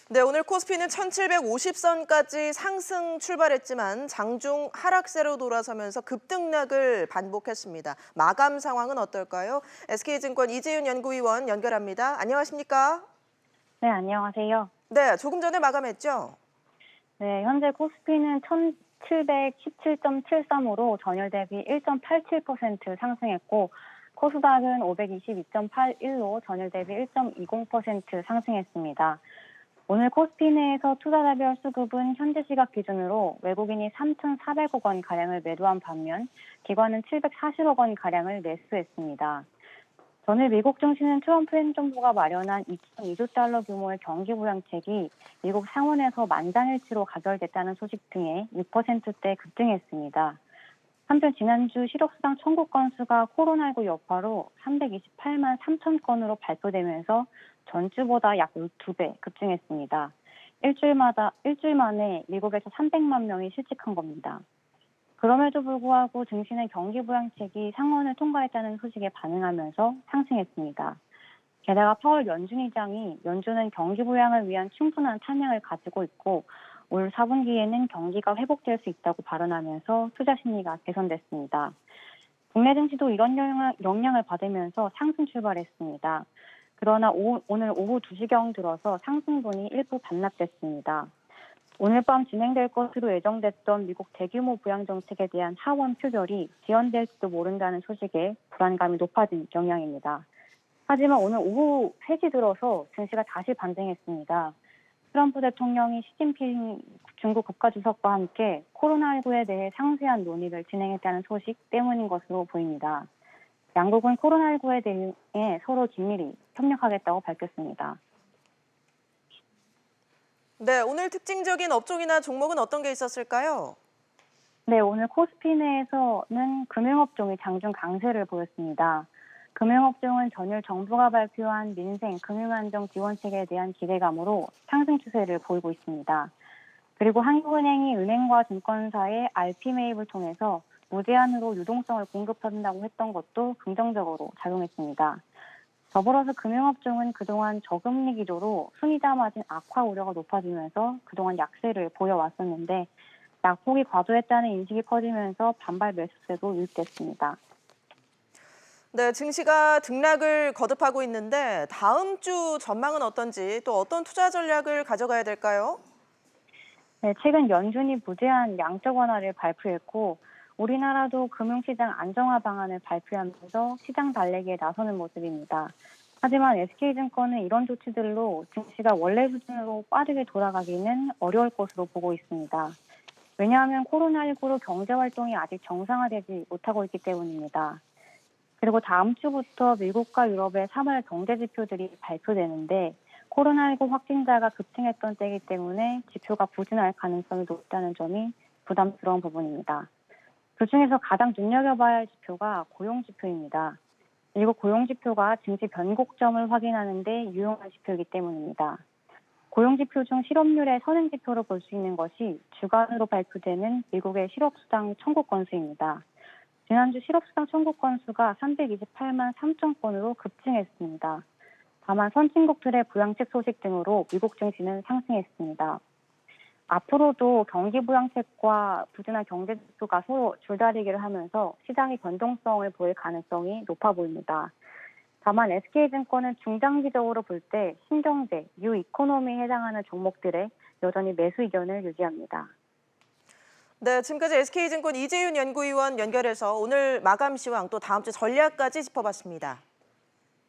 네, 오늘 코스피는 1750선까지 상승 출발했지만 장중 하락세로 돌아서면서 급등락을 반복했습니다. 마감 상황은 어떨까요? SK증권 이재윤 연구위원 연결합니다. 안녕하십니까? 네, 안녕하세요. 네, 조금 전에 마감했죠? 네, 현재 코스피는 1717.73으로 전일 대비 1.87% 상승했고, 코스닥은 522.81로 전일 대비 1.20% 상승했습니다. 오늘 코스피 내에서 투자자별 수급은 현재 시각 기준으로 외국인이 3,400억 원가량을 매도한 반면 기관은 740억 원가량을 매수했습니다. 전일 미국 증시는 트럼프 행정부가 마련한 2.2조 달러 규모의 경기 부양책이 미국 상원에서 만장일치로 가결됐다는 소식 등에 6%대 급등했습니다. 한편 지난주 실업수당 청구 건수가 코로나19 여파로 328만 3천 건으로 발표되면서 전주보다 약 12배 급증했습니다. 일주일 만에 미국에서 300만 명이 실직한 겁니다. 그럼에도 불구하고 증시는 경기 부양책이 상원을 통과했다는 소식에 반응하면서 상승했습니다. 게다가 파월 연준 의장이 연준은 경기 부양을 위한 충분한 탄력을 가지고 있고 올 4분기에는 경기가 회복될 수 있다고 발언하면서 투자 심리가 개선됐습니다. 국내 증시도 이런 영향을 받으면서 상승 출발했습니다. 그러나 오늘 오후 2시경 들어서 상승분이 일부 반납됐습니다. 오늘 밤 진행될 것으로 예정됐던 미국 대규모 부양 정책에 대한 하원 표결이 지연될지도 모른다는 소식에 불안감이 높아진 영향입니다. 하지만 오늘 오후 3시 들어서 증시가 다시 반등했습니다. 트럼프 대통령이 시진핑 중국 국가주석과 함께 코로나19에 대해 상세한 논의를 진행했다는 소식 때문인 것으로 보입니다. 양국은 코로나19에 대해 서로 긴밀히 협력하겠다고 밝혔습니다. 네, 오늘 특징적인 업종이나 종목은 어떤 게 있었을까요? 네, 오늘 코스피 내에서는 금융업종이 장중 강세를 보였습니다. 금융업종은 전일 정부가 발표한 민생 금융안정 지원책에 대한 기대감으로 상승 추세를 보이고 있습니다. 그리고 한국은행이 은행과 증권사의 RP 매입을 통해서 무제한으로 유동성을 공급한다고 했던 것도 긍정적으로 작용했습니다. 더불어서 금융업종은 그동안 저금리 기조로 순이자 마진 악화 우려가 높아지면서 그동안 약세를 보여왔었는데 낙폭이 과도했다는 인식이 퍼지면서 반발 매수세도 유입됐습니다. 네, 증시가 등락을 거듭하고 있는데 다음 주 전망은 어떤지 또 어떤 투자 전략을 가져가야 될까요? 네, 최근 연준이 무제한 양적 완화를 발표했고 우리나라도 금융시장 안정화 방안을 발표하면서 시장 달래기에 나서는 모습입니다. 하지만 SK증권은 이런 조치들로 증시가 원래 수준으로 빠르게 돌아가기는 어려울 것으로 보고 있습니다. 왜냐하면 코로나19로 경제활동이 아직 정상화되지 못하고 있기 때문입니다. 그리고 다음 주부터 미국과 유럽의 3월 경제지표들이 발표되는데 코로나19 확진자가 급증했던 때이기 때문에 지표가 부진할 가능성이 높다는 점이 부담스러운 부분입니다. 그중에서 가장 눈여겨봐야 할 지표가 고용지표입니다. 그리고 고용지표가 증시 변곡점을 확인하는 데 유용한 지표이기 때문입니다. 고용지표 중 실업률의 선행지표로 볼 수 있는 것이 주간으로 발표되는 미국의 실업수당 청구 건수입니다. 지난주 실업수당 청구 건수가 328만 3천 건으로 급증했습니다. 다만 선진국들의 부양책 소식 등으로 미국 증시는 상승했습니다. 앞으로도 경기 부양책과 부진한 경제 지표가 서로 줄다리기를 하면서 시장의 변동성을 보일 가능성이 높아 보입니다. 다만 SK증권은 중장기적으로 볼 때 신경제, 뉴 이코노미에 해당하는 종목들에 여전히 매수 의견을 유지합니다. 네, 지금까지 SK증권 이재윤 연구위원 연결해서 오늘 마감 시황 또 다음 주 전략까지 짚어봤습니다.